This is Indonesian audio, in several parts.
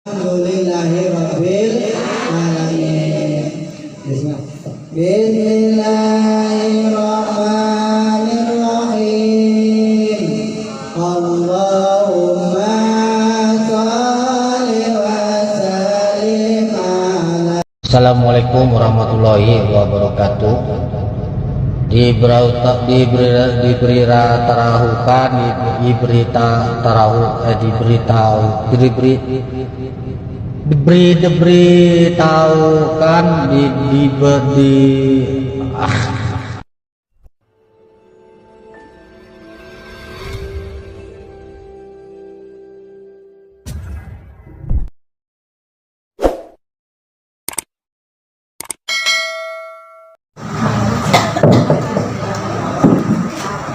Alhamdulillahirabbil alamin. Bismillahirrahmanirrahim. Allahumma shalli wa sallim ala. Assalamualaikum warahmatullahi wabarakatuh.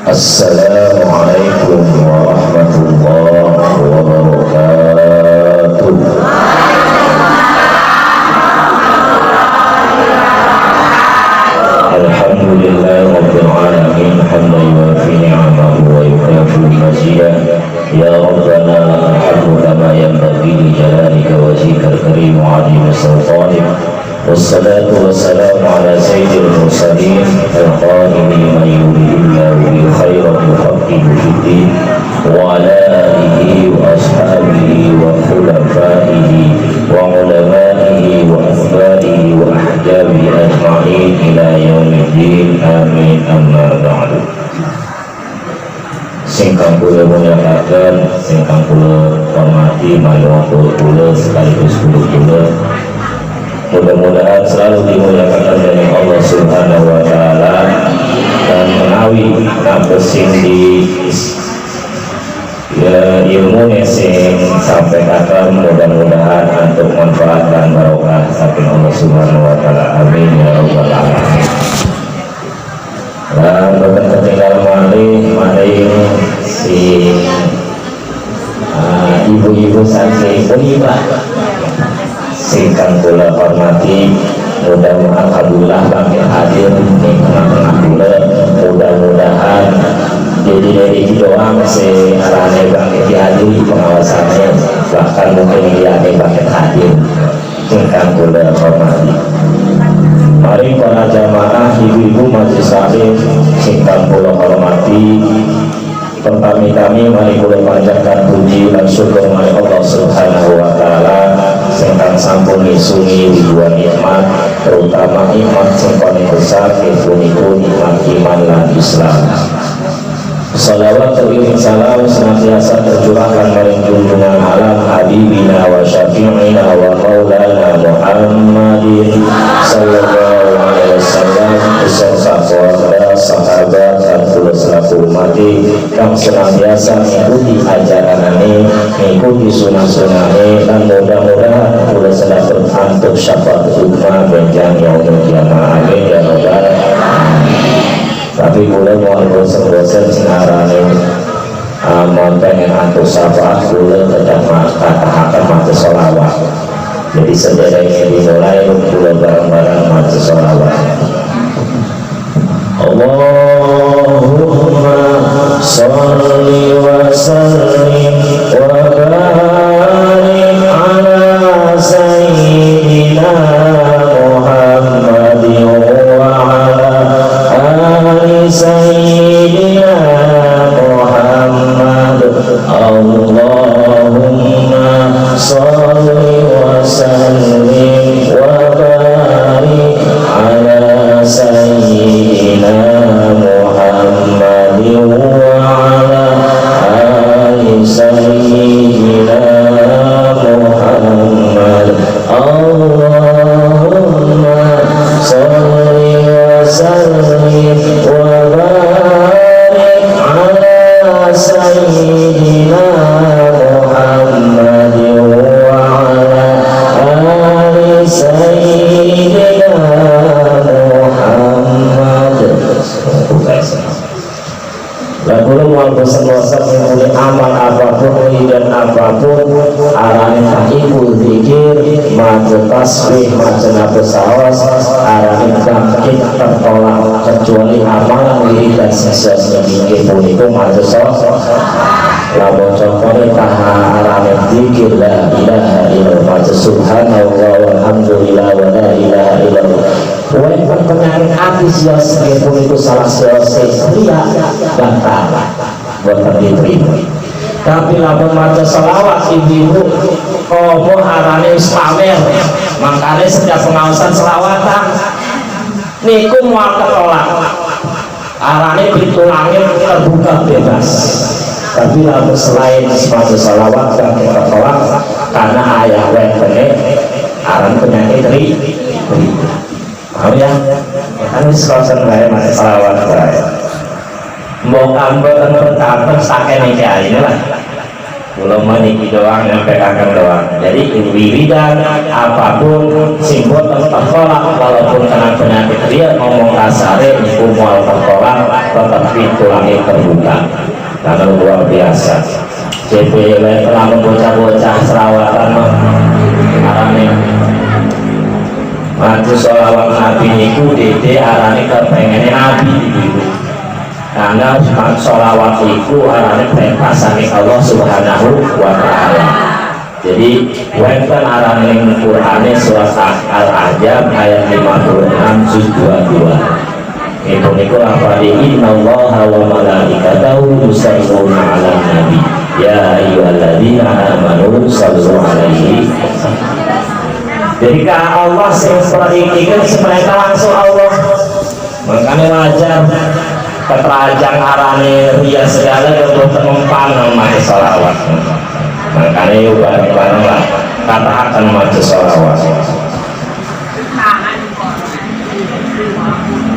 Assalamualaikum warahmatullahi wabarakatuh. Alhamdulillahirabbil alamin hamdan yuwafi ni'amahu wa yukafi mazidah. Ya Rabbana alhamdu kama yanbaghi li jalalika wajhikal karim wa 'azimi sultanik. Wassalatu wassalamu ala sayyidil mursalin al-qa'ili man yuridillahu bil khairat yufaqihu fiddin wa ala alihi wa ashabihi wa khulafaihi wa ulamaihi wa asbabihi wa ahjabihi ajma'in ila yaumiddin amin amma ba'du. Singkang kula mulyakaken, singkang kula hormati mayor kula sekaligus kula. Mudah-mudahan selalu dimuliakan oleh Allah Subhanahu wa taala dan menawi nampesing di ilmu sing sampai kata mudah-mudahan untuk manfaat dan barokah saking Allah Subhanahu wa taala. Amin ya rabbal alamin. Dan boten ketinggalan malih si ibu-ibu saking Unibah singkang kula hormati, mudah-mudahan alhamdulillah kami hadir di tengah-tengah kula. Mudah-mudahan jadi doang si arane bangkit dihadiri pengawasannya, bahkan mungkin dia bangkit hadir singkang kula hormati. Mari para jamaah ibu-ibu majelis taklim singkang kula hormati, pertama-tama mari kula panjatkan puji dan syukur marang Allah Subhanahu wa taala singkang sampun ngisungi dua nikmat, terutama nikmat sing paling besar yaitu nikmat iman lan Islam. Salawat dan salam senantiasa tercurahkan maring junjungan alam habibina wa syafi'ina wa maulana Muhammadin sallallahu alaihi wasallam beserta keluarga, sahabat dan kula selaku umat kang senantiasa mengikuti ajaran ini, mengikuti sunnah-sunnah dan mudah-mudahan kula sedaya antuk syafaat umat benjang yaumul kiamah. Amin ya rabbal alamin. Tapi kula mau bosen-bosen sinarane mon pengen antuk syafaat kula tetap katahaken maca sholawat. Jadi sederenge dimulai kula bareng-bareng maca sholawat. Allahumma sholli wa sallim wa barik ala sayyidina Muhammadin wa ala sayyidina Muhammad. Allahumma sholli wa sallim wa barik ala sayyidina Muhammad wa ala ali sayyidina Muhammad. Allahumma sholli wa sallim wa barik ala sayyidina Muhammad wa ala ali sayyidina Muhammad. Lalu mau bosan-bosan yang oleh amal apapun dan apapun arane ibu zikir maca tasbih maca nafas sawas arane bangkit tertolak kecuali amal wirid dan sesesnya mikir punika maca sawas lamun contohnya taha arane zikir la ilaha illallah subhanallah walhamdulillah wa la ilaha illallah. Walaupun penyakit hati sia pun itu salah selesai ria batal buat diterima. Tapi lamun maca selawat ibu komo arane pamer, makanya setiap pengawasan selawatan niku mau ketolak arane pintu langit terbuka bebas. Tapi lamun selain maca selawat dan ketolak karena ayah wetene aran penyakit mau ya kan sekosan bae maca selawat bae mau kamboten pertama sakene kiai lah. Belum meniki doang, nyampe kakak doang. Jadi wiridan apapun simbol tertolak walaupun kena penyakit dia ngomong kasare niku moal tertolak tetapi tulangnya terbuka. Karena luar biasa. CP telah membocah-bocah serawatan arane maju sholawat nabi niku dede arane kepengen nabi gitu. Karena sholawat itu arane perintahane Allah Subhanahu wa ta'ala. Jadi wonten arane Qur'ane surat Al-Ahzab ayat 56 juz 22. Itu niku lafali innallaha wa malaikatahu yusholluna 'alan nabi ya ayyuhalladzina amanu shollu 'alaihi. Jadi kalau Allah sing perintahkan sebenarnya langsung Allah. Makanya wajar keterajang arane ria segala untuk penumpang memakai sholawat. Makanya yuk bareng-bareng lah katakan memakai sholawat.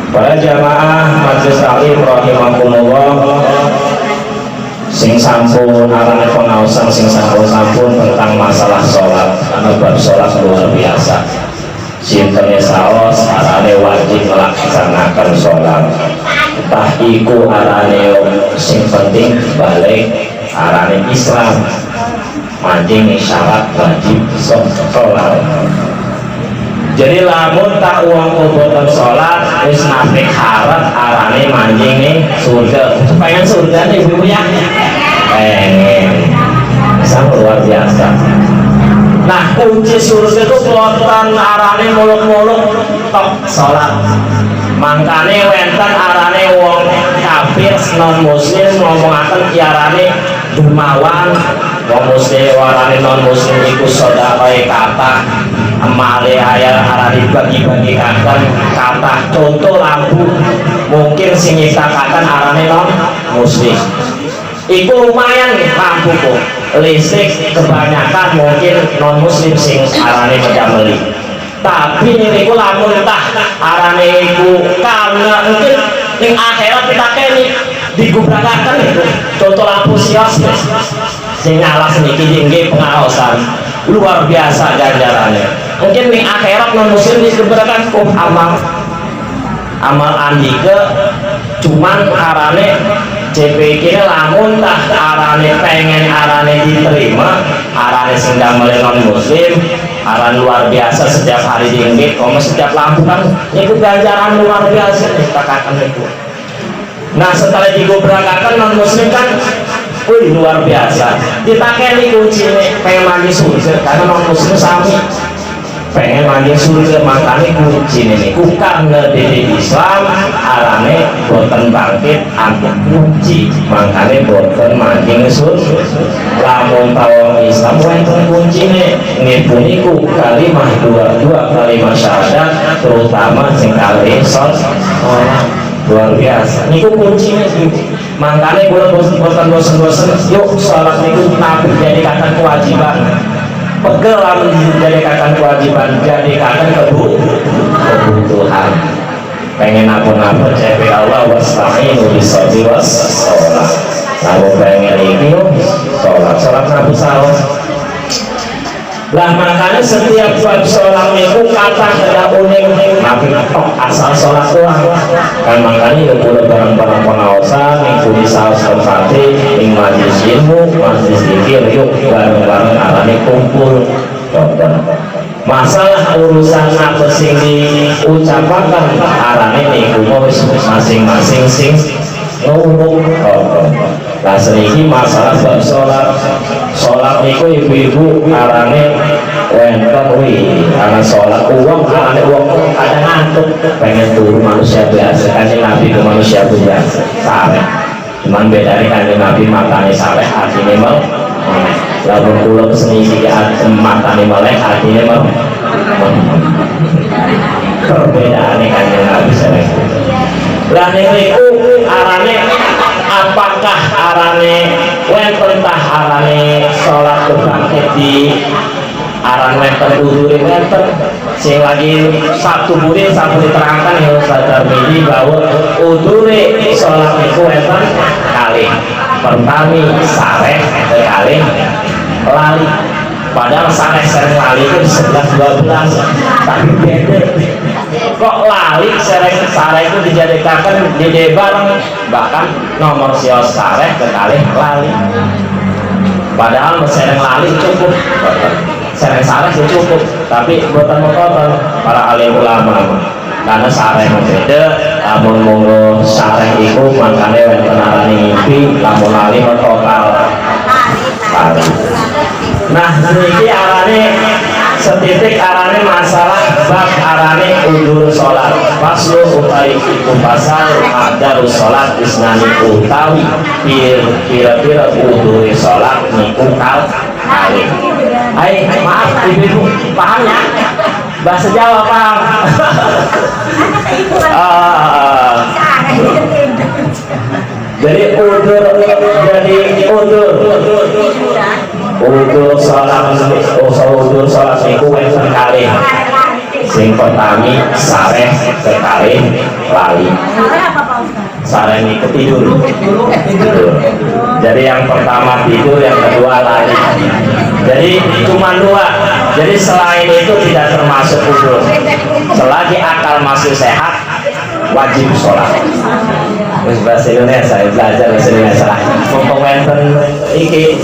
Para jamaah majelis taklim rahimakumullah, sing sampun arane pengaosan sing sampun tentang masalah sholat, karena bab sholat luar biasa. Sinten saos arane wajib melaksanakan sholat. Entah iku arane sing penting balik arane Islam mancing syarat wajib sholat. Jadi lamun tak uang kubutan sholat wis nafik harat arane mancing nih surga. Pengen surga nih ibu ya? Pengen. Sangat luar biasa. Nah kunci surga itu buatan arane muluk-muluk tok sholat. Mangkane wenten arane wong kafir non muslim ngomongaken kiarane dermawan, wong muslim warane non muslim iku sedekah kata amale ayat arane bagi-bagi kata contoh lampu mungkin sing nyiptakaken arane non muslim iku lumayan lampu kok listrik kebanyakan mungkin non muslim sing arane medameli. Tapi niku lamun tah arane iku karena mungkin ning akhirat kita kene digubrakaken itu contoh lampu sios sing alas niki nggih pengaosan luar biasa ganjarannya. Mungkin ning akhirat non muslim digubrakaken kok amal andike cuman arane CPK lamun tah arane pengen arane diterima arane sing damel non muslim aran luar biasa setiap hari diinggit komo setiap lampu kan itu ganjaran luar biasa dikatakan itu. Nah setelah digubrakakan non muslim kan wih luar biasa kita kali kunci pengen mandi surga karena non muslim sami pengen mandi surga makanya kunci ini karena di Islam arane boten bangkit ambil kunci makanya boten mandi surga lamun tawang Islam wonten kuncine nggih punika kalimah dua kalimat syahadat terutama sing kalih sholat luar biasa niku kuncine makanya kula bosen-bosen yuk sholat niku nabi jadikan kewajiban pegel lamun dijadikan kewajiban jadikan kebutuhan pengen apa-apa CP Allah wasta'inu bis-shabri was-shalah lalu pengen ini sholat nabi salah lah makanya setiap bab sholat itu kata ada unik nabi tok asal sholat doang kan makanya ya boleh barang-barang pengawasan yang boleh saus tempati yang majlis ilmu majlis zikir yuk bareng-bareng arane kumpul masalah urusan apa sing diucapkan arane niku masing-masing sing ngomong lah sedikit masalah bab sholat niku ibu-ibu arane wenten karena sholat uang ada uang kadang ngantuk pengen turun manusia biasa kan Nabi ke manusia biasa sampai cuman bedanya kan Nabi matanya sampai hatinya mau lalu pulau seni tiga matanya melek hatinya mau perbedaannya kan Nabi sampai lah itu arane apakah arane wententah arane sholat berbangkit di aran wenten uduri wenten sing lagi satu buri satu diterangkan yang sadar ini bahwa uduri sholat itu wenten kali pertami sareh kali lali padahal sareh sering lali itu 11-12 tapi beda kok lali sering sareh itu dijadikan di bareng bahkan nomor sios sareh kekali lali padahal sering lali cukup sering sareh cukup tapi buatan motor para alim ulama karena sareh beda namun monggo sareh itu makanya yang kenalan mimpi namun lali total lali nah ini arane setitik arane masalah bab arane udur sholat paslu utai itu pasal adarus sholat isnani utawi kira-kira udur sholat niku kali maaf ibu paham ya bahasa Jawa paham jadi udur sholat niku wenten kali sing pertami sareh sekali lali sareh niku tidur jadi yang pertama tidur yang kedua lali jadi cuma dua jadi selain itu tidak termasuk udur selagi akal masih sehat wajib sholat terus bahasa Indonesia saya belajar bahasa Indonesia mempengwenten ibu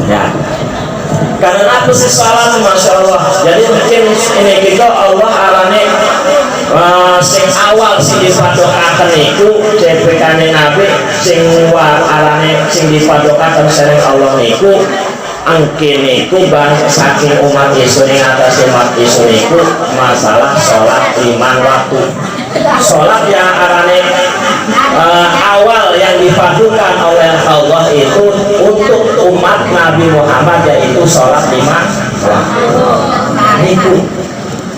ya karena aku sih salah Masya Allah jadi mungkin ini kita Allah arane sing awal sing dipadokaken iku cepekane Nabi sing arane sing dipadokaken sering Allah niku angke niku bangsa saking umat Yesus yang atas umat Yesus niku masalah sholat 5 waktu sholat yang arane awal yang dipadukan oleh Allah itu untuk umat Nabi Muhammad yaitu sholat 5 waktu itu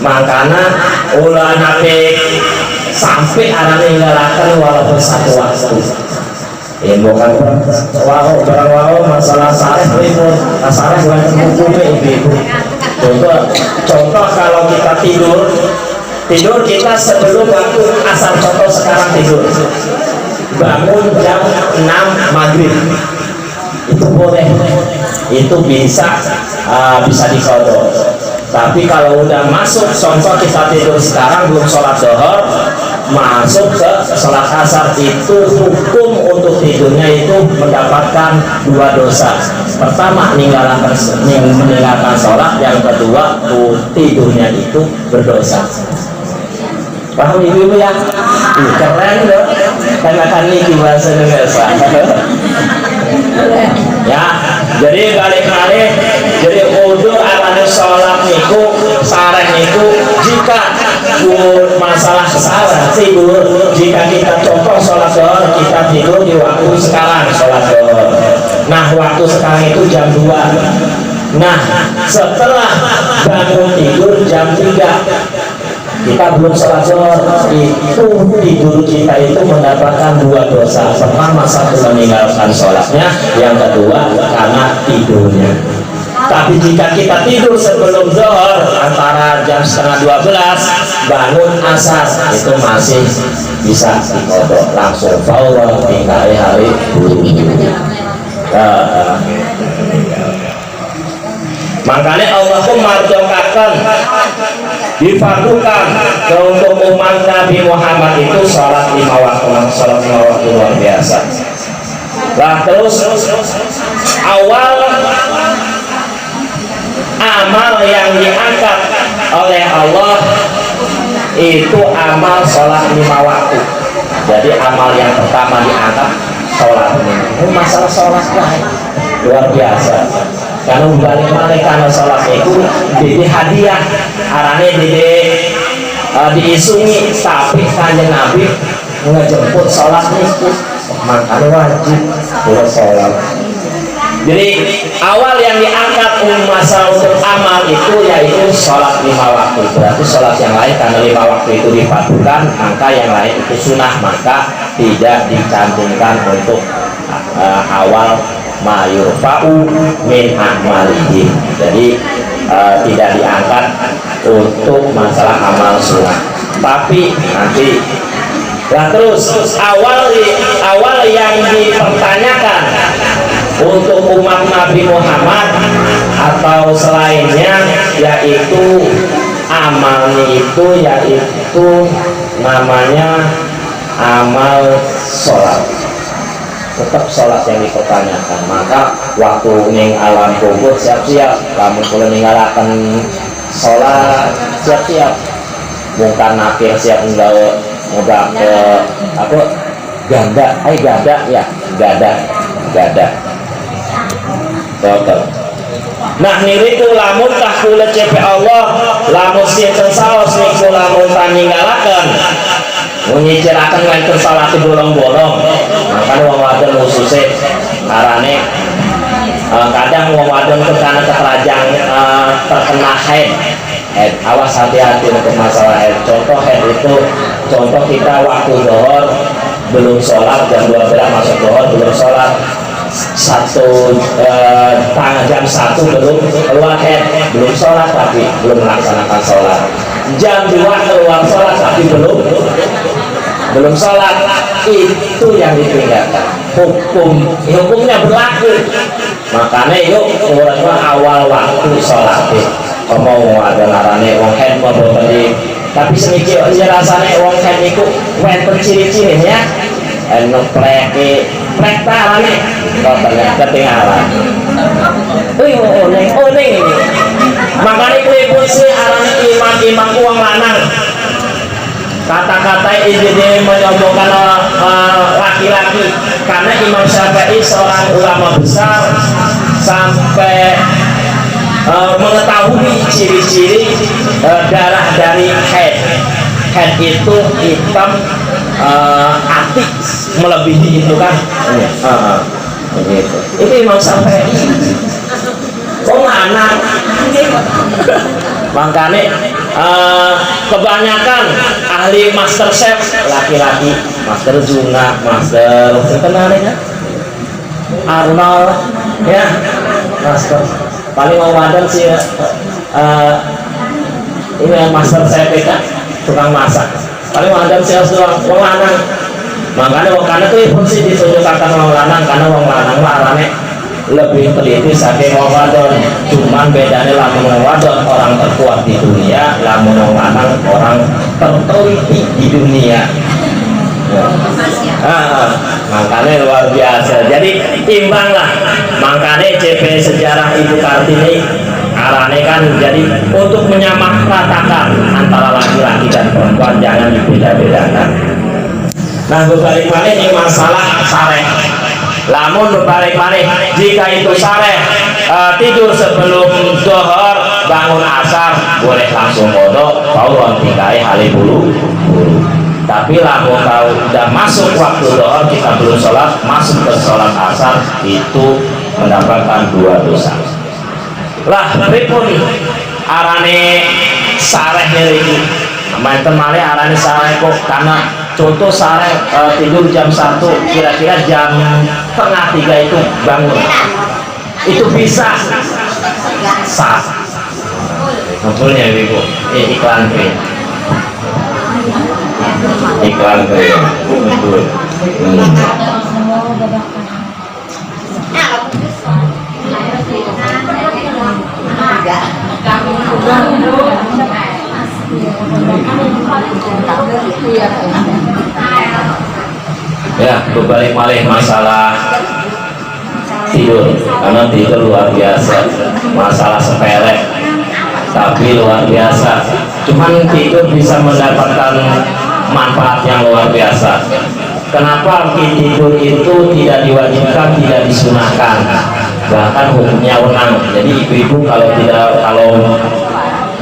makanya ulah Nabi sampai arane ninggalkan walaupun 1 waktu bukan barang masalah sareh ribut sareh bukan hukumnya ibu contoh kalau kita tidur kita sebelum waktu asar contoh sekarang tidur bangun jam 6 maghrib itu boleh itu bisa dikodok tapi kalau udah masuk contoh kita tidur sekarang belum sholat zuhur masuk ke sholat asar itu hukum untuk tidurnya itu mendapatkan 2 dosa pertama meninggalkan sholat yang kedua tidurnya itu berdosa paham ibu ya? Keren loh karena kan ini bahasa Indonesia ya jadi balik-balik jadi udur arane sholat niku sareh niku jika masalah sareh tidur jika kita contoh sholat zuhur kita tidur di waktu sekarang sholat zuhur nah waktu sekarang itu jam 2 nah setelah bangun tidur jam 3 kita belum sholat zuhur itu tidur kita itu mendapatkan 2 dosa pertama 1 meninggalkan sholatnya yang kedua karena tidurnya tapi jika kita tidur sebelum zuhur antara jam 11:30 bangun asar itu masih bisa dikodok langsung fawwah tinggal hari buru makanya Allah pun marjokakan difadukan untuk umat Nabi Muhammad itu sholat 5 waktu luar biasa lah terus awal amal yang diangkat oleh Allah itu amal sholat 5 waktu jadi amal yang pertama diangkat sholat ini masalah sholat lah luar biasa karena balik balik karena sholat itu di hadiah arane diisungi, tapi kanjeng Nabi ngejemput sholat itu makanya wajib untuk sholat. Jadi awal yang diangkat masalah untuk amal itu yaitu sholat 5 waktu. Berarti sholat yang lain karena 5 waktu itu dipadukan, maka yang lain itu sunnah, maka tidak dicantumkan untuk awal mayurfa'u min a'malihim. Jadi tidak diangkat untuk masalah amal sunnah. Tapi nanti terus awal yang dipertanyakan untuk umat Nabi Muhammad atau selainnya yaitu amalnya itu yaitu namanya amal sholat. Tetap sholat yang dipertanyakan. Maka waktu ning alam kubur siap-siap, lamun kula ninggalaken sholat siap-siap, bukan nakir siap nggawe mudah ke apa gada total. Nah niku lamun tah kula CP Allah lamun sinten saos niku lamun paninggalaken nyiciraken wonten salat bolong-bolong, makanya wong wadon khususnya arane kadang wong wadon karena keterajang terkena head. Awas hati-hati untuk masalah head. Contoh head itu contoh kita waktu zuhur belum sholat, jam 12 masuk zuhur belum sholat, jam 1 belum keluar head, belum sholat tapi belum melaksanakan sholat, jam 2 keluar sholat tapi belum sholat, itu yang ditinggalkan. Hukumnya berlaku. Makanya yuk awal waktu sholat mau ada larane wong head mau tadi, tapi sedikit aja rasanya wong head itu wenten ciri-cirinya plek tarane kok ternyata ketinggalan. Oneng ini. Makanya klipun sih arane imam uang lanang. Kata-kata ini menyombongkan laki-laki, karena Imam Syafi'i seorang ulama besar sampai mengetahui ciri-ciri darah dari head itu hitam atik melebihi itu kan begitu. Itu Imam Syafi'i anak makanya kebanyakan ahli master chef laki-laki, master Juna, master kenalnya Arnold ya, master paling mau wadah sih ini master chef kan tukang masak paling wadah sih harus doang wong lanang. Makanya wong lanang itu pun sih ditunjukkan wong lanang karena wong lanang arane lebih teliti saking wong wadon, cuman bedanya lamun wong wadon orang terkuat di dunia, lamun wong lanang orang terteliti di dunia. Makanya luar biasa. Jadi imbang lah. Makanya CP sejarah Ibu Kartini arane kan jadi untuk menyamaratakan antara laki-laki dan perempuan, jangan dibeda-bedakan. Nah berbalik balik ini masalah sareh. Lamun berbalik balik jika itu sareh tidur sebelum zuhur bangun asar boleh langsung kodok pauron tingkai hali bulu. Tapi lamun kalau udah masuk waktu zuhur kita belum sholat masuk ke sholat asar itu mendapatkan 2 dosa. Lah pripun arane sareh niki manten malih arane sareh kok karena contoh sareh tidur jam 1 kira-kira jam setengah 3 itu bangun itu bisa sah betulnya ibu iklan krim betul. Ya berbalik malih masalah tidur, karena tidur luar biasa masalah sepele tapi luar biasa, cuman tidur bisa mendapatkan manfaat yang luar biasa. Kenapa tidur itu tidak diwajibkan, tidak disunahkan? bahkan hukumnya wenang. Jadi ibu-ibu kalau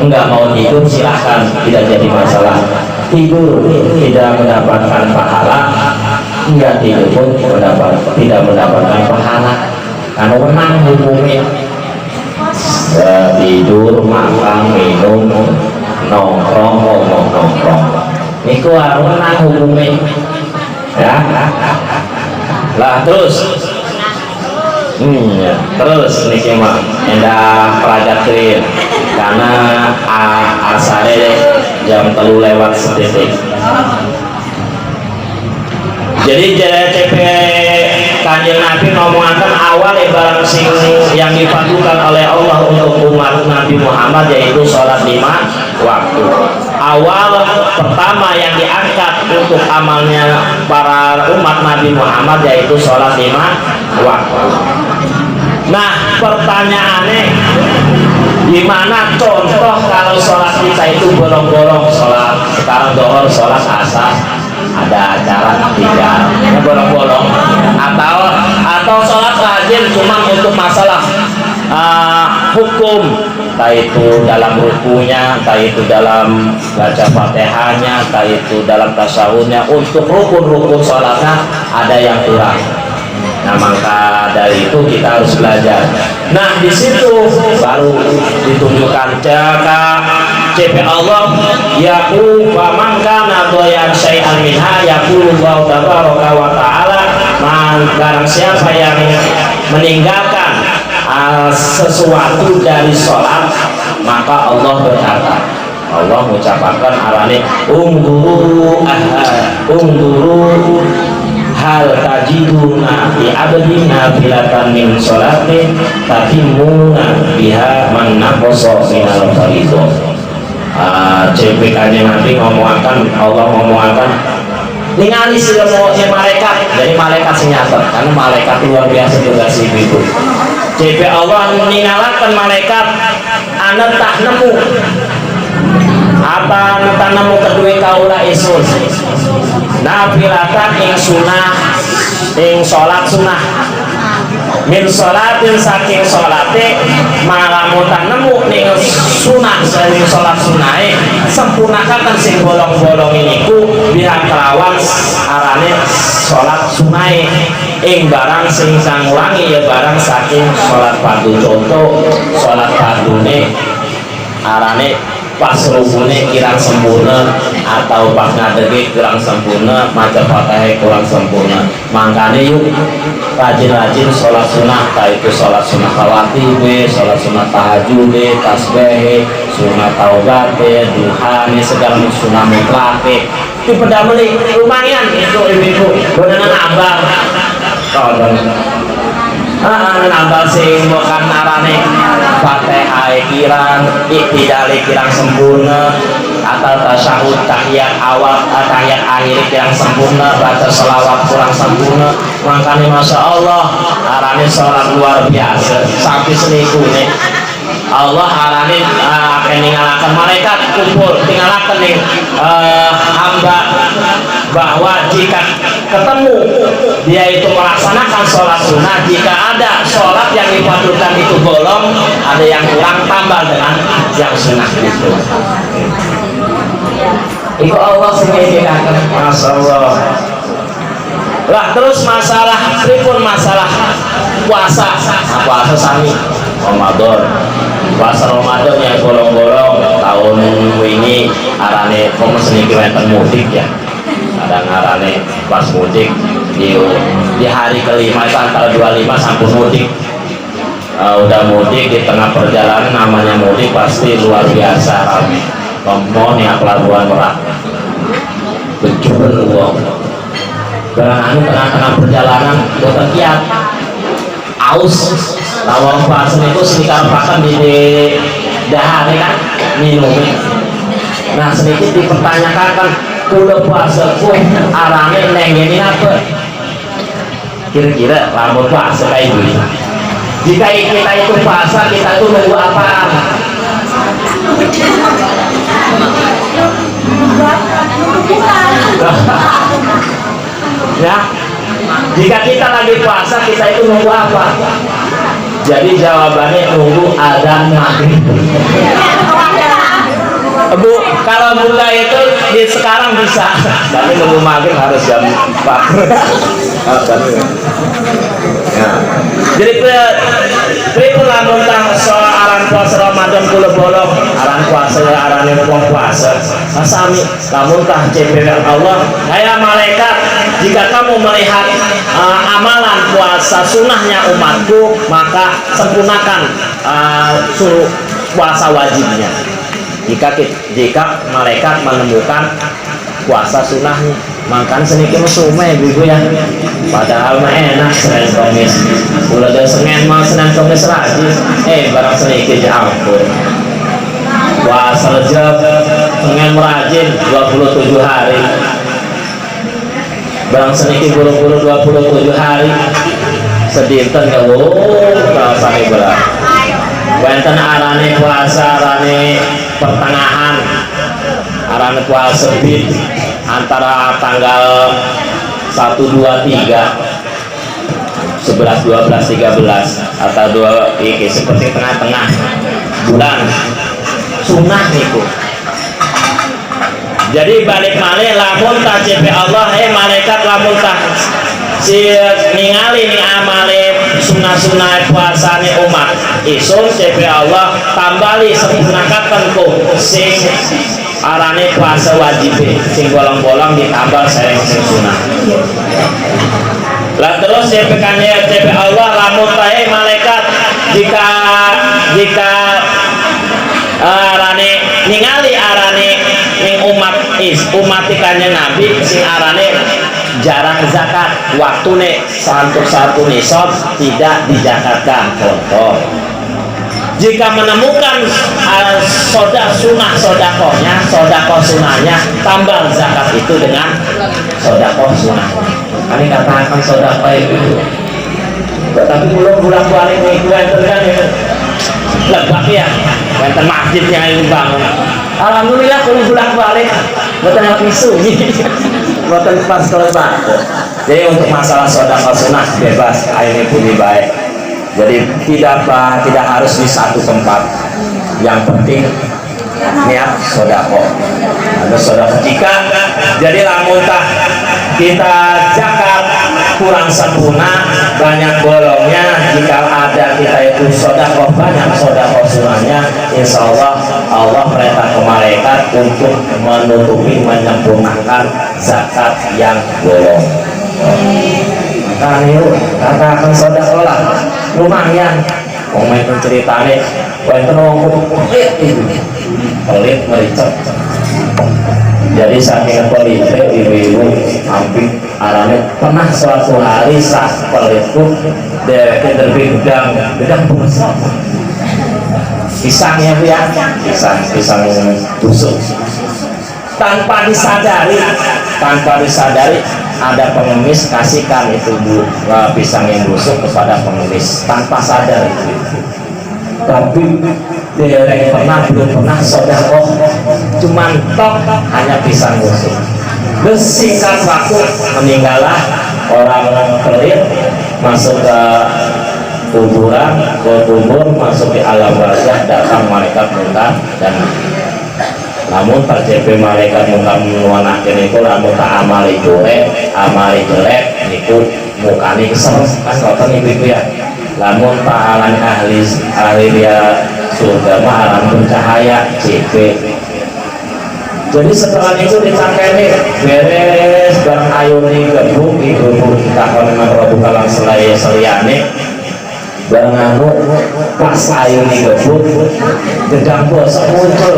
enggak mau tidur silahkan, tidak jadi masalah. Tidur tidak mendapatkan pahala, enggak tidur pun tidak mendapatkan pahala, karena wenang hukumnya. Tidur, makan, minum, nongkrong, ngomong nongkrong, niku wenang hukumnya ya. Lah terus terus niki mah endah pelajarin karena asare jam 3:01. Jadi JTP Kanjeng Nabi ngomongaken awal barang sing yang dipadukan oleh Allah untuk umat Nabi Muhammad yaitu sholat 5 waktu. Awal pertama yang diangkat untuk amalnya para umat Nabi Muhammad yaitu sholat 5 waktu. Nah pertanyaannya, gimana contoh kalau sholat kita itu bolong-bolong? Sholat sekarang dohor, sholat asar, ada acara tidak bolong-bolong, atau sholat rajin cuma untuk masalah hukum, entah itu dalam rukunya, entah itu dalam baca fatihahnya, entah itu dalam tasawufnya, untuk rukun-rukun sholatnya ada yang kurang. Nah maka dari itu kita harus belajar. Nah di situ baru ditunjukkan CP Allah yaqul wa man kana doyan syai'an minha yaqulullahu tabaraka wa ta'ala, barang siapa yang meninggalkan sesuatu dari sholat maka Allah berkata, Allah mengucapkan arane ungduru hal tajiduna di abdina bilatan min sholatin tatimuna biha man naqasa minal fariidhah. CPK-nya nanti Allah ngomongkan ningali si malaikat, dari malaikat senyatet karena malaikat luar biasa juga si ibu. CP Allah ningalakan malaikat anda tak nemu apa neta nemu kedua kaula isun nafilatan ing sunah ing sholat sunah min sholatin saking sholate malamutan nemu ning sunah saking sholat sunai sempurnakan sing bolong-bolong ini ku biar kelawan arane sholat sunai ing barang sing sangulangi ya barang saking sholat fardu. Contoh sholat fardune arane pas rukunnya kurang sempurna atau pas ngadegi kurang sempurna, maca fatihah kurang sempurna. Makanya yuk rajin-rajin sholat sunnah, itu sholat sunnah kawatib, sholat sunnah tahajud, tasbih, sunnah taubat, duha, segala sunnah mutlak. Itu pedameli lumayan itu ibu-ibu benar nambah nambah sing bukan arane fatihah kirang iktidali kirang sempurna atau tasyahud tahiyat awal tahiyat akhir kirang sempurna, baca selawat kurang sempurna. Makanya masya Allah arane sholat luar biasa sampai seniku nih Allah arane akan ningalakan malaikat kumpul tinggalkan nih hamba bahwa jika ketemu dia itu melaksanakan sholat sunnah, jika ada sholat yang dipadukan itu bolong, ada yang kurang tambah dengan yang sunnah itu. Itu Allah sendiri-sendiri. Masya Allah. Lah terus masalah pripun masalah puasa. Puasa sami Ramadan. Puasa Ramadan yang bolong-bolong tahun ini arane komesen iki wonten mudik ya. Kadang arane pas mudik di hari kelima itu antara 25 sampai mudik. Udah mudik di tengah perjalanan namanya mudik pasti luar biasa ramai. Kompon yang pelabuhan Merak bencur uang barang tengah-tengah perjalanan boten kiat aus lawang pasen itu sedikit pakan di dahar kan minum. Nah sedikit dipertanyakan kan kuda puasa ku arane nengenin apa kira-kira lama puasa kayak gini. Jika kita itu puasa kita tuh nunggu apa? Ya, jika kita lagi puasa kita itu nunggu apa? Jadi jawabannya nunggu adzan maghrib. Bu, kalau buka itu di sekarang bisa, tapi nunggu maghrib harus jam 4. Nah, jadi pun lamun tang soal aran puasa Ramadan kula bolong, aran puasa arane wong puasa. Sami lamun tah CPW Allah, saya malaikat, jika kamu melihat amalan puasa sunnahnya umatku, maka sempurnakan suruh puasa wajibnya. Jika malaikat menemukan puasa sunnahnya, makan sedikit musuhnya ibu ya, padahal mah enak Senin Kamis, udah Senin mah Senin Kamis lagi, barang sedikit ya ampun. Puasa Rejab Senin merajin 27 hari, barang sedikit buru-buru 27 hari, sedinten ya rasanya berat. Wenten arane puasa arane pertengahan, arane puasa bid antara tanggal 1, 2, 3, 11, 12, 13 atau 2 iki seperti tengah-tengah bulan sunnah itu. Jadi balik malih lamun tak CP Allah malaikat lamun tak si ningali ni amale sunnah-sunnah puasane umat isun CP Allah tambali sempurnakan ku sing arane puasa wajib sing bolong-bolong ditambal sering sing sunnah. Lah terus CP Allah lamun tae malaikat jika arane ningali arane ning umat ikannya Nabi sing arane jarang zakat waktune satu nisab tidak dizakatkan. Contoh, jika menemukan sodakoh sunnahnya tambah zakat itu dengan sodakoh sunnah. Kami katakan sodakoh itu, tapi belum bulan balik nih gue kan lebak ya, wenten masjidnya ini bangun. Alhamdulillah kalau bulan balik bukan isu bukan pas kelemah. Jadi untuk masalah sodakoh sunnah bebas, ini pun baik. Jadi tidak harus di satu tempat. Yang penting niat sodakoh. Ada sodakoh. Jika jadi lamuntah kita zakat kurang sempurna, banyak bolongnya. Jika ada kita itu sodakoh banyak sodakoh sunnahnya, insya Allah Allah perintah ke malaikat untuk menutupi menyempurnakan zakat yang bolong. Katakan sodakoh lah lumayan. Komen ceritanya, wenten wong pelit mericet. Jadi saking pelitnya ibu-ibu hampir arane pernah suatu hari saat pelitku derek terbit gedang besar. Pisangnya bu ya, pisang busuk. Tanpa disadari ada pengemis kasihkan itu pisang yang busuk kepada pengemis tanpa sadar itu. Tapi derek belum pernah sodakoh, cuman tok hanya pisang busuk. Terus singkat waktu meninggallah orang pelit, masuk ke kuburan, ke kubur, masuk di alam barzakh, datang malaikat munkar dan namun terjadi malaikat munkar menuanakan itu namun tak amali jelek itu mukanya kesel kan kotor ibu ya. Namun ta'alan ahli dia surga mahalan bercahaya CP. Jadi setelah itu dicangkeni beres barang ayuni gebuk ibu kita kalau memang produk kalang seliane barang anu pas ayuni gebuk gedang bosok muncul.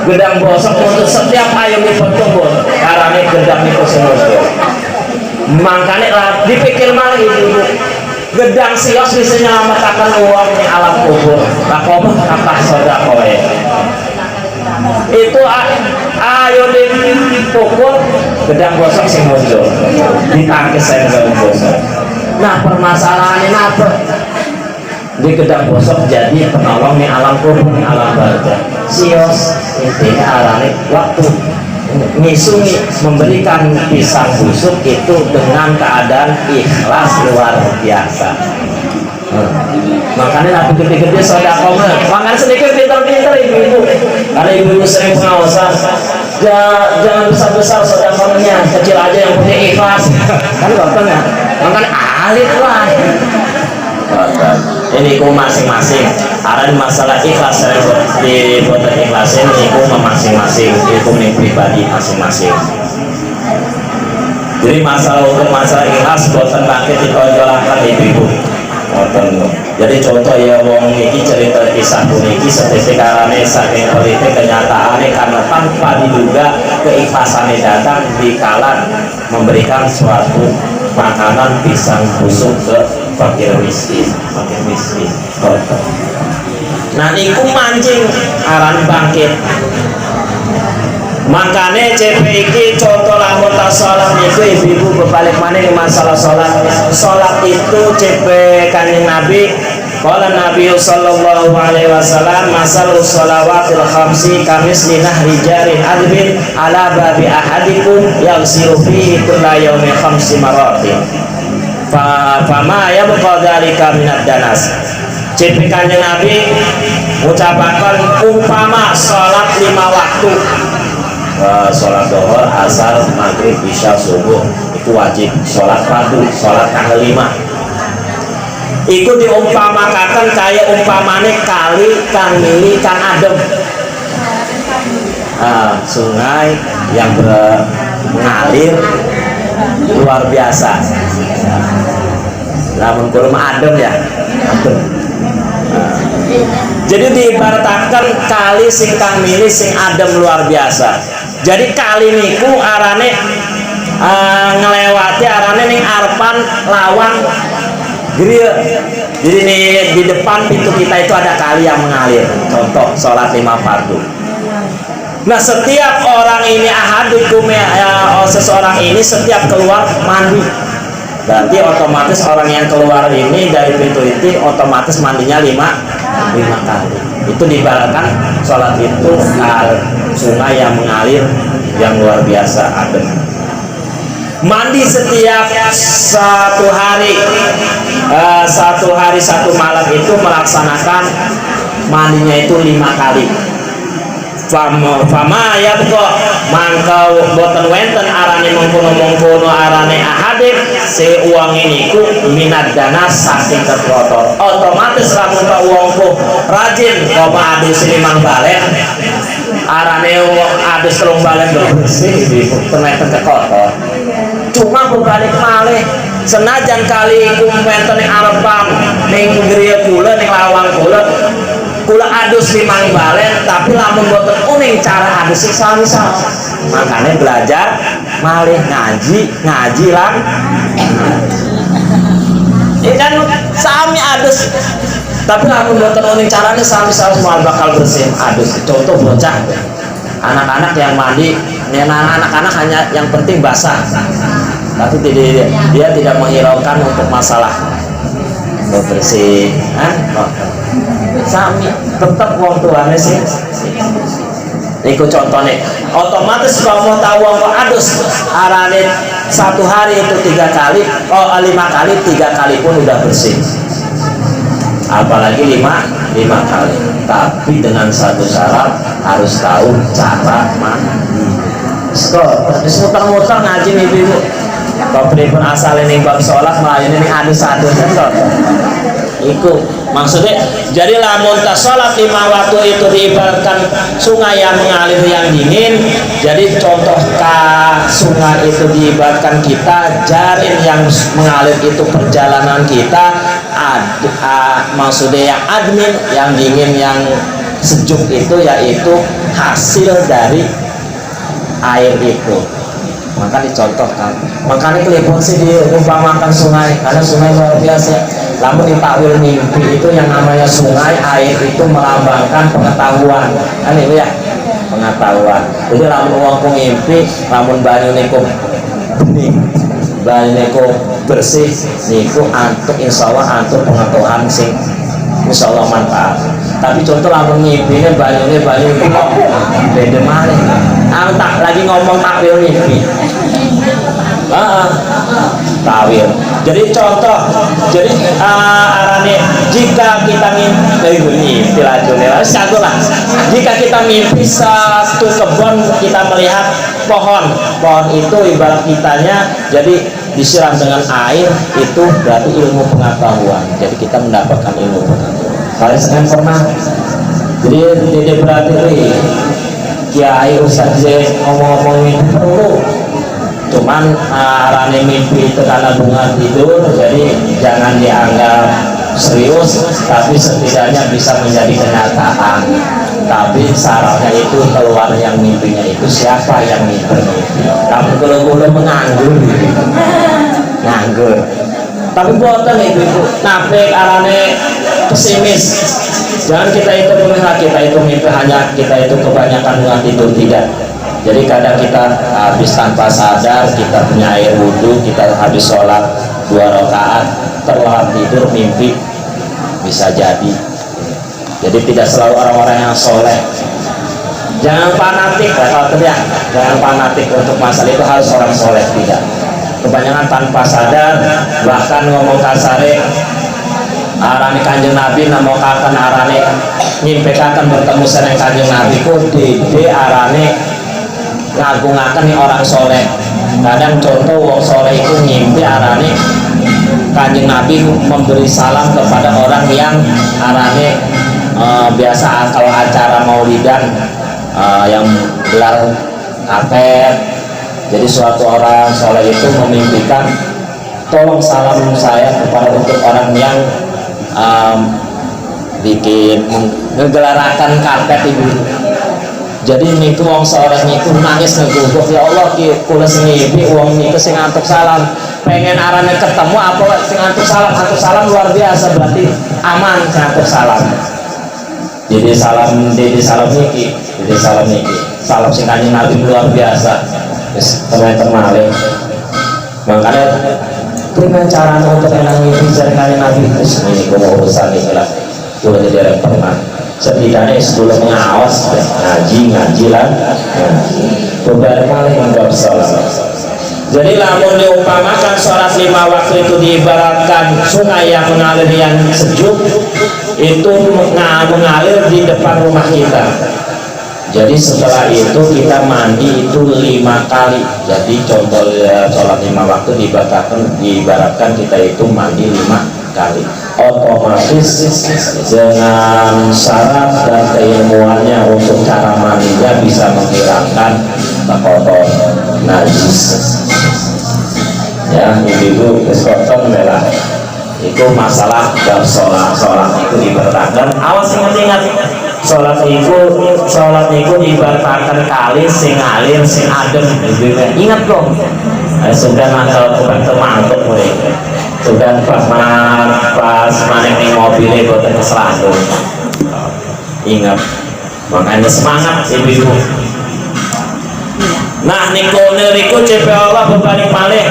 Gedang bosok muncul setiap ayuni bertumbuh karena gedang itu semua. Makanya lah dipikir malah ibu gedang sios bisa menyelamatkan uang di alam kubur. Takobah kata sodakoh itu ayo dipukul gedang gosok sing muncul ditangkis saya gedang gosok. Nah permasalahannya apa? Di gedang gosok jadi penolong di alam kubur, di alam barzakh. Sios intinya arane waktu ngisungi memberikan pisang busuk itu dengan keadaan ikhlas luar biasa. Makanya aku gede-gede sedekah makanya sedikit pintar-pintar ibu-ibu, karena ibu-ibu sering pengawasan, jangan besar-besar sedekahnya, kecil aja yang penting ikhlas. Kan gampang ya, makanya alit lah. Ini ku masing-masing ada masalah ikhlas di buat ikhlasin itu masing-masing, itu pribadi masing-masing. Jadi masalah ikhlas buatan bangkit ditonjolkan ibu-ibu. Jadi contoh ya wong iki cerita kisah puniki seperti karane saking politik kenyataannya karena tanpa diduga keikhlasannya datang di kala memberikan suatu makanan pisang busuk ke fakir miskin. Nah iku mancing aran bangkit. Makanya CPI contoh lamun tas sholat itu ibu-ibu berbalik mana di masalah sholat itu CP kanjeng Nabi qala Nabi sallallahu alaihi wasallam masalul sholawatil khamsi kamisli nahri jarin adbin ala babi ahadikum yaghsilu fihi kulla yawmi khamsi maratin fama yabqa dzalika minad danas. CP kanjeng Nabi ucapakan umpama sholat 5 waktu, sholat dohor, asar, maghrib, isya, subuh itu wajib. Sholat fardu, sholat tanggal 5 itu diumpamakan kayak umpamane kali kang mili kang adem, sungai yang mengalir luar biasa. Lamun kurma adem ya adem. Jadi diibaratkan kali sing kang mili sing adem luar biasa. Jadi kali niku arane ngelewati arane ning arepan lawang griya. Jadi nih di depan pintu kita itu ada kali yang mengalir. Contoh sholat 5 fardu. Nah setiap orang ini ahadukum seseorang ini setiap keluar mandi, berarti otomatis orang yang keluar ini dari pintu itu otomatis mandinya 5 kali. Itu dibaratkan sholat itu sungai yang mengalir yang luar biasa adem. Mandi setiap satu hari satu malam itu melaksanakan mandinya itu 5 kali. Fama ya kok mangkau boten wenten arane mengkono arane ahadik si uang ini ku minat dana saking terkotor. Otomatis lamun ka uangku rajin koma adus ini mang balen arane adus telung balen bersih di teneten kekotor. Cuma berbalik malih senajan kali kumpenten ning arepan ning griya kula ning lawang kula adus 5 balen, tapi lamun boten uning cara adus sisa-sisa. Makanya belajar malih ngaji lang. Kan sami adus, tapi lamun boten uning caranya sami-sami semua bakal bersih adus. Contoh bocah, anak-anak yang mandi, anak-anak hanya yang penting basah, tapi dia tidak menghiraukan untuk masalah bersih, sami tetap wong tuane sih. Iku contohnya, otomatis kalau mau tahu wong adus arane satu hari itu 3 kali, 5 kali 3 kali pun udah bersih. Apalagi 5 kali. Tapi dengan satu syarat harus tahu cara mandi. Muter-muter ngaji ibu-ibu. Kau pripun asal ini bab sholat melayani ini adus-adus kan? Iku maksudnya jadi lamun tas sholat 5 waktu itu diibaratkan sungai yang mengalir yang dingin. Jadi contoh sungai itu diibaratkan kita jarin yang mengalir itu perjalanan kita maksudnya yang admin yang dingin yang sejuk itu yaitu hasil dari air itu. Maka dicontohkan, makanya kelihatan sih diumpamakan sungai karena sungai luar biasa. Lamun ditakwil mimpi itu yang namanya sungai, air itu melambangkan pengetahuan kan itu ya, pengetahuan. Jadi lamun wong mimpi lamun banyu niku bening, banyu niku bersih niku antuk insyaallah antuk pengetahuan sing insya Allah manfaat. Tapi contoh lamun mimpinya banyu kok beda malih. Aku tak lagi ngomong takwil mimpi. Tawil. Jadi contoh, jadi arane jika kita mimpi satu lah. Jika kita mimpi satu kebun, kita melihat pohon itu ibarat kitanya, jadi disiram dengan air, itu berarti ilmu pengetahuan. Jadi kita mendapatkan ilmu pengetahuan. Kalian sekarang pernah, jadi tidak berarti kiai ustaz ngomong-ngomong mimpi perlu. Cuman arane mimpi itu karena bunga tidur, jadi jangan dianggap serius, tapi setidaknya bisa menjadi kenyataan. Tapi syaratnya itu keluar yang mimpinya itu siapa yang mimpi. Kamu kalau menganggur gitu. Nganggur. Tapi buatan ibu nafik arane pesimis. Jangan kita itu melihat kita itu mimpi hanya kita itu kebanyakan bunga tidur, tidak. Jadi kadang kita habis tanpa sadar, kita punya air wudhu, kita habis sholat 2 rakaat, terlelap tidur mimpi, bisa jadi. Jadi tidak selalu orang-orang yang soleh. Jangan fanatik, kalau teriak, jangan fanatik untuk masalah itu harus orang soleh, tidak. Kebanyakan tanpa sadar, bahkan ngomong kasare, arane kanjeng Nabi namo kakan arane nyimpekakan bertemu seneng kanjeng Nabi ku dede arane ngagungaken orang soleh. Kadang contoh wong soleh itu ngimpi arane kanjeng Nabi memberi salam kepada orang yang arane biasa kalau acara maulidan yang gelar apel. Jadi suatu orang soleh itu memimpikan, tolong salam saya kepada untuk orang yang bikin ngegelarakan karpet ibu. Jadi niku wong soleh niku nangis ngeguguk, ya Allah kula sengipi wong niku sing antuk salam, pengen arane ketemu apa sing antuk salam luar biasa, berarti aman sing antuk salam. Jadi salam niki salam sing kanjeng Nabi luar biasa. Wis teman-teman makanya gimana cara untuk enang mimpi dari kanjeng Nabi. Wis ini kulo urusan iki lah kulo jadi pernah setidaknya sebelum ngawas ngaji lah beberapa kali menjawab sholat. Jadi lamun diumpamakan sholat 5 waktu itu diibaratkan sungai yang mengalir yang sejuk, itu mengalir di depan rumah kita. Jadi setelah itu kita mandi itu 5 kali. Jadi contoh sholat 5 waktu diibaratkan kita itu mandi 5 kali. Otomatis dengan syarat dan keilmuannya untuk cara mandinya bisa menghilangkan kotor najis. Ya, ibu kotor melah. Itu masalah dan sholat itu diberitakan. Awas ingat-ingat, sholat itu diberitakan kali sing alir sing adem. Ingat dong. Sudah nakal bukan termantuk mereka. Sudah pas maning ning mobilnya boten selalu. Ingat, makanya semangat ibu-ibu. Nah niku CP Allah berbalik malih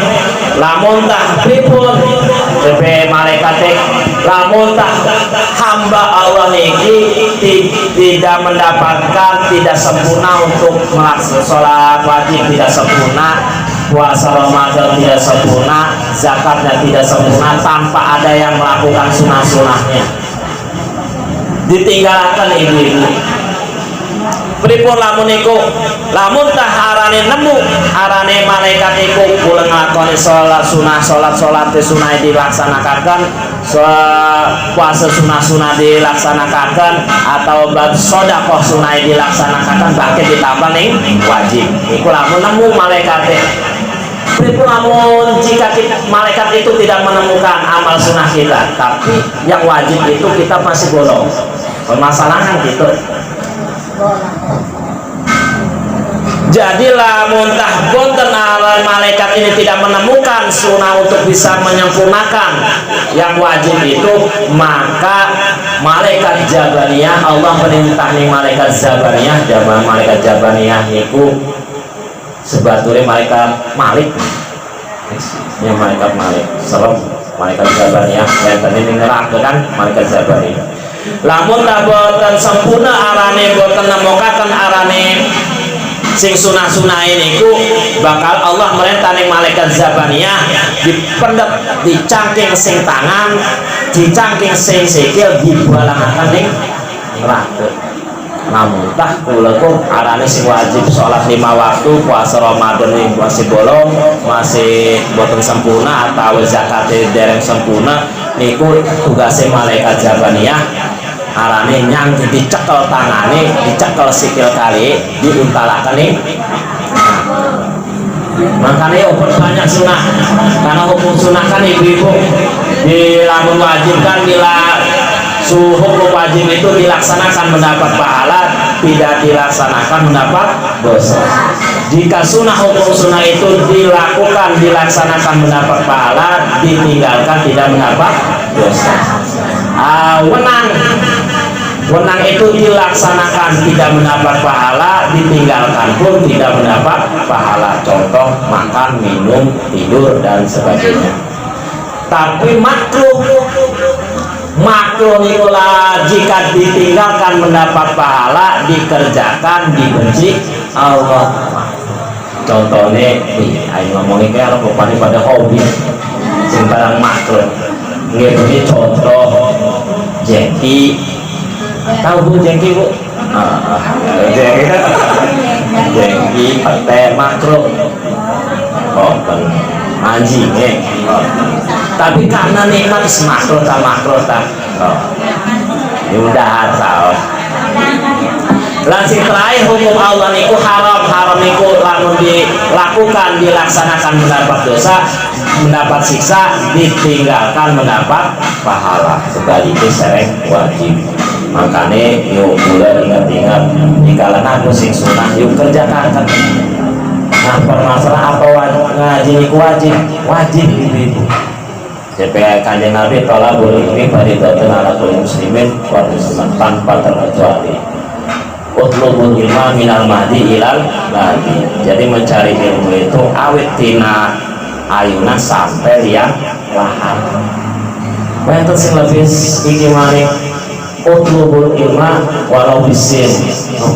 lamun tah pripun CP malaikat lamun tah hamba Allah niki tidak mendapatkan, tidak sempurna untuk melaksanakan sholat wajib, tidak sempurna puasa Ramadan, tidak sempurna zakatnya, tidak sempurna tanpa ada yang melakukan sunah-sunahnya, ditinggalkan ibu-ibu. Pripun lamun iku lamun tah arane nemu arane malaikat iku kula nglakoni salat sunah salat dilaksanakan, puasa sunah dilaksanakan, atau sedekah sunah dilaksanakan, bahkan ditambah ning wajib. Iku lamun nemu malaikat. Pripun lamun jika malaikat itu tidak menemukan amal sunah kita, tapi yang wajib itu kita masih bolong. Permasalahan gitu. Jadi lamun tah boten malaikat ini tidak menemukan sunnah untuk bisa menyempurnakan yang wajib itu, maka malaikat Jabaniyah, Allah perintah nih malaikat Jabaniyah niku sebetulnya malaikat Malik, ya malaikat Malik serem malaikat Jabaniyah yang tadi neraka kan malaikat Jabaniyah. Lamun tak boten sempurna arane boten nemokaken arane sing sunah-sunah ini ku bakal Allah merintah ning malaikat zabaniyah dipendhet dicangking sing tangan dicangking sing sikil dibalangaken ning neraka. Namun tah kula ku arane sing wajib sholat 5 waktu, puasa Ramadan ini masih bolong, masih boten sempurna atau zakat dereng sempurna niku tugasnya malaikat zabaniyah arane nyang dicekel tangane dicekel sikil kali diuntalaken ning makanya banyak sunah karena hukum sunah kan ibu-ibu dilamun wajib kan bila hukum wajib itu dilaksanakan mendapat pahala, tidak dilaksanakan mendapat dosa. Jika sunnah hukum sunnah itu dilakukan dilaksanakan mendapat pahala, ditinggalkan tidak mendapat dosa. Wenang itu dilaksanakan tidak mendapat pahala, ditinggalkan pun tidak mendapat pahala. Contoh makan, minum, tidur dan sebagainya. Tapi makruh nikulah jika ditinggalkan mendapat pahala, dikerjakan dibenci Allah. Contohnya ayo ngomongin kayak apa pada hobi sing barang makruh nggih contoh jengki. Tahu Bu jengki Bu? Jengki teh makruh anjing tapi karena nikmat makruh tak mudah saos langsung terakhir hukum Allah niku haram niku lamun dilakukan dilaksanakan mendapat dosa mendapat siksa ditinggalkan mendapat pahala sebaliknya sering wajib. Makanya yuk mulai ingat-ingat dikala aku sing sunah yuk kerjakan. Nah permasalahan apa ngaji niku wajib ibu. Supaya kanjeng Nabi tolabul ilmi fardhatun ala kulli muslimin wa muslimat tanpa terkecuali. Utlubul ilma minal mahdi ilal lahdi. Jadi mencari ilmu itu awit tina ayuna sampai liang lahat. Banyak sing lebih iki mari utlubul ilma walau bisin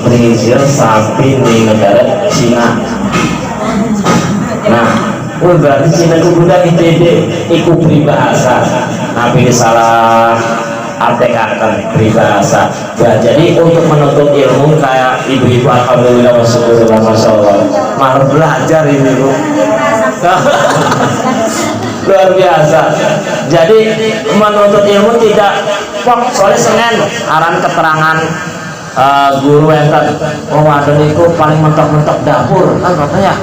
prinsip sampai di negara Cina. Nah berarti Cina itu budak itu peribahasa tapi salah artikakan peribahasa. Nah, jadi untuk menuntut ilmu kayak ibu-ibu alhamdulillah wasyukurillah masya Allah malah belajar ini Bu luar biasa. Jadi menuntut ilmu tidak kok soalnya Senin aran keterangan guru enten waduh itu paling mentok-mentok dapur kan katanya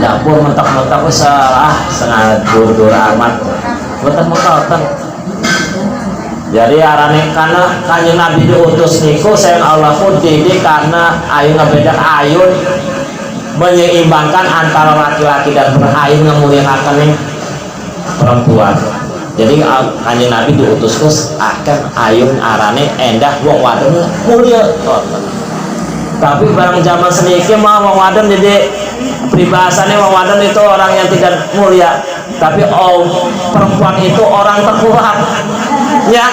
dapur mentok-mentok salah sangat dur amat mentok-mentok. Jadi arane karena kanjeng Nabi diutus niku sayang Allah pun didik karena ayu ngebedak ayun menyeimbangkan antara laki-laki dan ayun ngemuliakan nih perempuan. Jadi kanjeng Nabi diutus terus akan ayun arane endah wong wadon mulia. Tapi barang zaman sedikit mah wong wadon jadi peribahasanya wong wadon itu orang yang tidak mulia. Tapi perempuan itu orang terkuat. Ya,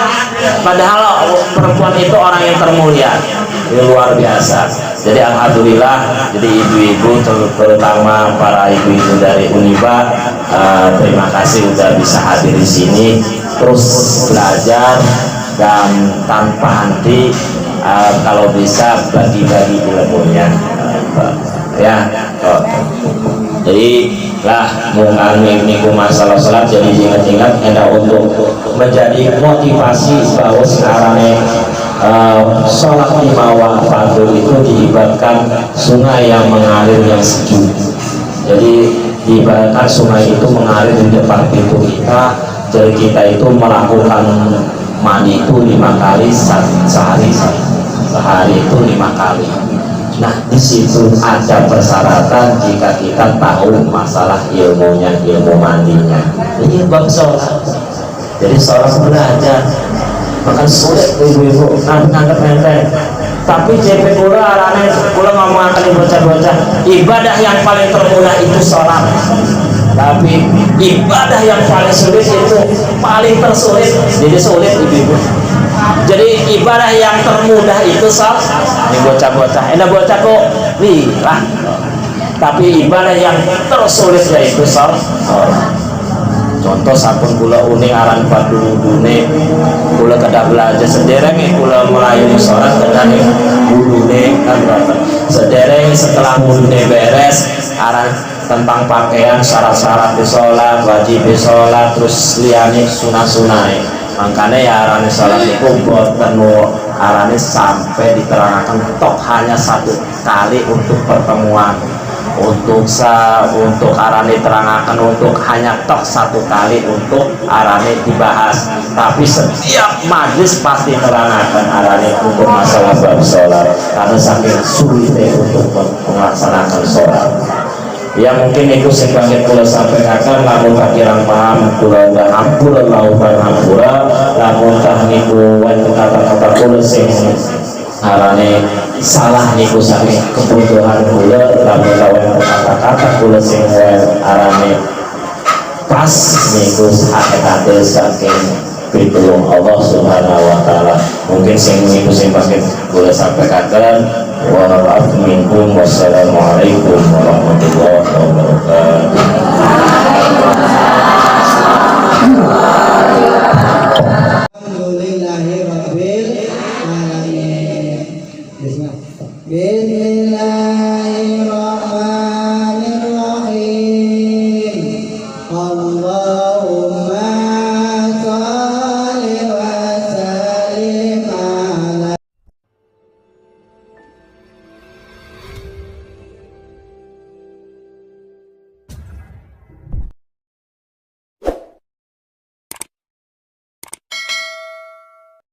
padahal perempuan itu orang yang termulia. Ini luar biasa. Jadi alhamdulillah, jadi ibu-ibu terutama para ibu-ibu dari Uniba, terima kasih sudah bisa hadir di sini. Terus belajar dan tanpa henti, kalau bisa bagi-bagi ilmunya. Ya, jadi lah mengalami niku masalah salat jadi ingat-ingat hendak untuk menjadi motivasi bahwa sekarang sholat 5 waktu itu diibaratkan sungai yang mengalir yang sejuk. Jadi diibaratkan sungai itu mengalir di depan pintu kita. Jadi kita itu melakukan mandi itu 5 kali sehari itu 5 kali. Nah di situ ada persyaratan jika kita tahu masalah ilmunya, ilmu mandinya. Ini bab sholat. Jadi sholat belajar. Makan sulit ibu-ibu, nganggap enteng. Tapi JP kula arane kula ngomong akan bocah-bocah, ibadah yang paling termudah itu sholat. Tapi ibadah yang paling sulit itu paling tersulit, jadi sulit ibu-ibu. Jadi ibadah yang termudah itu sholat. Ini bocah-bocah, enak bocah kok lah. Tapi ibadah yang tersulit yaitu sholat. Contoh sampun kula uning aran padudune, kula kedah belajar sedereng kula melayani sholat kedah wudune kan berapa. Sedereng setelah wudune beres aran tentang pakaian, syarat-syarat di sholat, wajib di sholat, terus liyane sunah-sunah. Makanya ya arane sholat itu boten arane sampai diterangkan tok hanya satu kali untuk pertemuan, untuk arane terangkan untuk hanya tok satu kali untuk arane dibahas, tapi setiap majlis pasti terangkan arane untuk masalah bab sholat karena saking sulitnya untuk melaksanakan sholat. Ya mungkin itu sebagai kula sampaikan, namun kirang paham kula udah hampura lautan hampura, namun tah niku wonten kata-kata kula sing arane salah niku saking kebutuhan kula, namun lawan kata-kata kula sing arane pas niku hakikate saking pitulung Allah Subhanahu wa taala. Mungkin sing niku sing pakai kula sampaikan. Wa minkum wassalamualaikum warahmatullahi wabarakatuh.